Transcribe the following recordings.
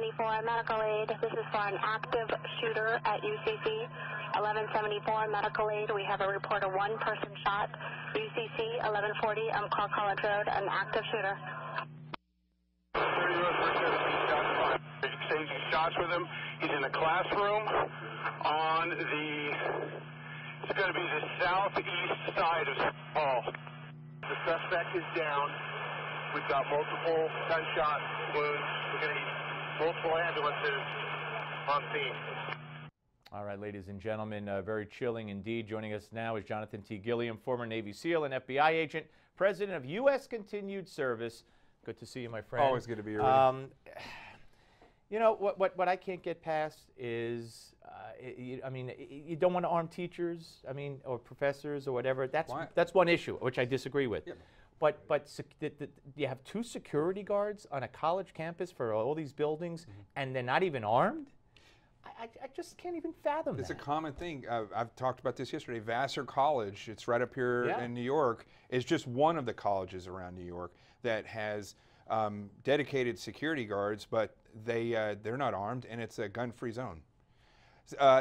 1174 medical aid. This is for an active shooter at UCC. 1174 medical aid. We have a report of one person shot. UCC 1140 Clark College Road, an active shooter. Exchanging shots with him. He's in the classroom on the, it's going to be the southeast side of St. Paul. The suspect is down. We've got multiple gunshot wounds. We're going to need multiple ambulances on scene. All right, ladies and gentlemen, very chilling indeed. Joining us now is Jonathan T. Gilliam, former Navy SEAL and FBI agent, president of U.S. Continued Service. Good to see you, my friend. Always good to be here. You know, what I can't get past is, I mean, you don't want to arm teachers, I mean, or professors or whatever. That's one issue, which I disagree with. Yeah. But you have 2 security guards on a college campus for all these buildings, and they're not even armed? I just can't even fathom that. It's a common thing. I've talked about this yesterday. Vassar College, it's right up here in New York, is just one of the colleges around New York that has dedicated security guards, but they're not armed, and it's a gun-free zone.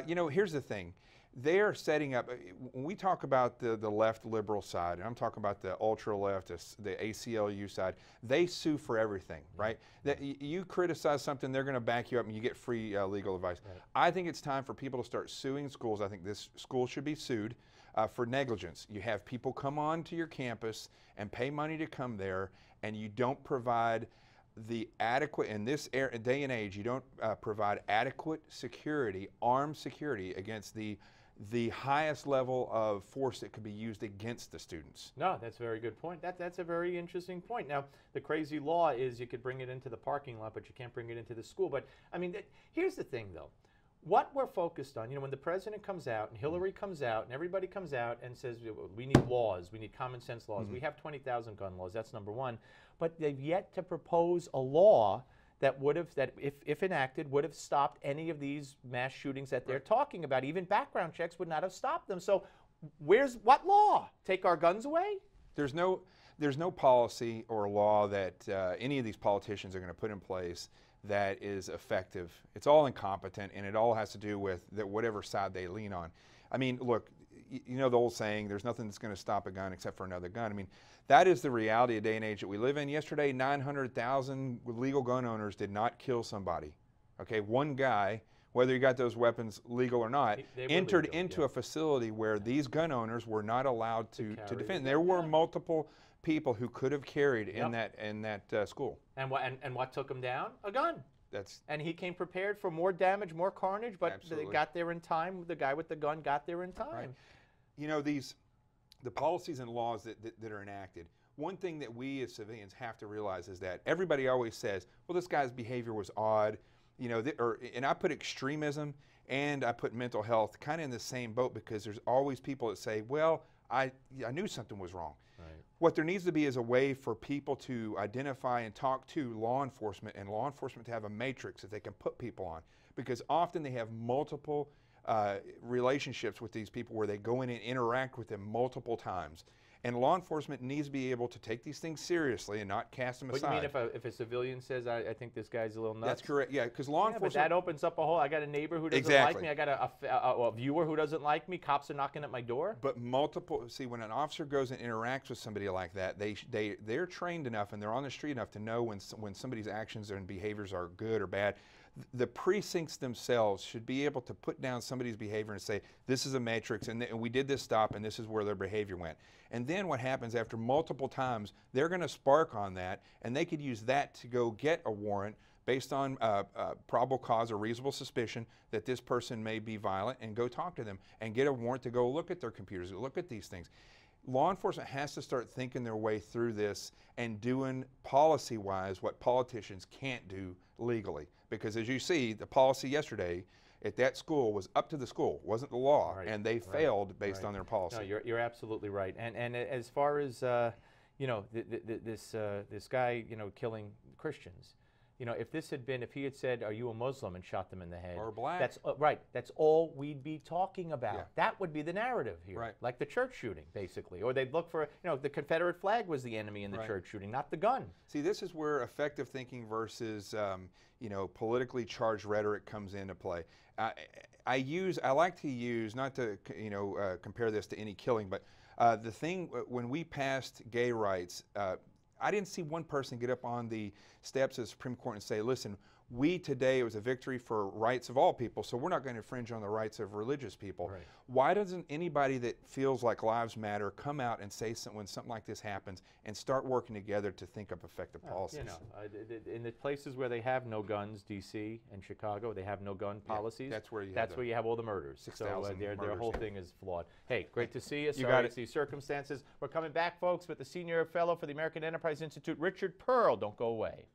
You know, here's the thing. They're setting up, when we talk about the left liberal side, and I'm talking about the ultra left, the ACLU side, they sue for everything, right? That you criticize something, they're going to back you up and you get free legal advice. Right. I think it's time for people to start suing schools. I think this school should be sued for negligence. You have people come on to your campus and pay money to come there, and you don't provide the adequate, in this day and age, you don't provide adequate security, armed security against the highest level of force that could be used against the students. No, that's a very good point. That's a very interesting point. Now, the crazy law is you could bring it into the parking lot, but you can't bring it into the school. But, I mean, here's the thing, though. What we're focused on, you know, when the president comes out and Hillary comes out and everybody comes out and says we need laws, we need common sense laws. We have 20,000 gun laws, that's number one. But they've yet to propose a law that would have, if enacted, would have stopped any of these mass shootings that they're talking about. Even background checks would not have stopped them. So what law? Take our guns away? There's no policy or law that any of these politicians are going to put in place that is effective. It's all incompetent, and it all has to do with whatever side they lean on. I mean, look, you know the old saying, there's nothing that's going to stop a gun except for another gun. I mean, that is the reality of day and age that we live in. Yesterday, 900,000 legal gun owners did not kill somebody. Okay, one guy, whether he got those weapons legal or not, entered into a facility where these gun owners were not allowed to defend. There were multiple people who could have carried in that school. And what took him down? A gun. And he came prepared for more damage, more carnage, but they got there in time. The guy with the gun got there in time. Right. You know, the policies and laws that are enacted, one thing that we as civilians have to realize is that everybody always says, well, this guy's behavior was odd, you know, and I put extremism and I put mental health kind of in the same boat, because there's always people that say, well, I knew something was wrong. Right. What there needs to be is a way for people to identify and talk to law enforcement, and law enforcement to have a matrix that they can put people on, because often they have multiple relationships with these people where they go in and interact with them multiple times. And law enforcement needs to be able to take these things seriously and not cast them aside. What do you mean if a civilian says, I think this guy's a little nuts? That's correct, yeah, because law enforcement... But that opens up a whole, I got a neighbor who doesn't like me, I got a viewer who doesn't like me, cops are knocking at my door. But see, when an officer goes and interacts with somebody like that, they're trained enough and they're on the street enough to know when somebody's actions and behaviors are good or bad. The precincts themselves should be able to put down somebody's behavior and say, this is a matrix, and we did this stop, and this is where their behavior went. And then what happens after multiple times, they're going to spark on that, and they could use that to go get a warrant based on probable cause or reasonable suspicion that this person may be violent, and go talk to them and get a warrant to go look at their computers, look at these things. Law enforcement has to start thinking their way through this and doing policy-wise what politicians can't do legally. Because as you see, the policy yesterday at that school was up to the school, wasn't the law, and they failed based on their policy. No, you're absolutely right. And as far as you know, this guy, you know, killing Christians, You know, if this had been, if he had said, "Are you a Muslim?" and shot them in the head, or black, that's right. That's all we'd be talking about. Yeah. That would be the narrative here, right. like the church shooting, basically. Or they'd look for, you know, the Confederate flag was the enemy in the right. church shooting, not the gun. See, this is where effective thinking versus, you know, politically charged rhetoric comes into play. I like to use, not to, you know, compare this to any killing, but the thing when we passed gay rights. I didn't see one person get up on the steps of the Supreme Court and say, listen, today it was a victory for rights of all people, so we're not going to infringe on the rights of religious people. Right. Why doesn't anybody that feels like lives matter come out and say something when something like this happens and start working together to think up effective policies? You know, in the places where they have no guns, D.C. and Chicago, they have no gun policies. That's where you have all the murders. 6,000 their whole thing is flawed. Hey, great to see you. You got it. It's these circumstances. We're coming back, folks, with the Senior Fellow for the American Enterprise Institute, Richard Pearl. Don't go away.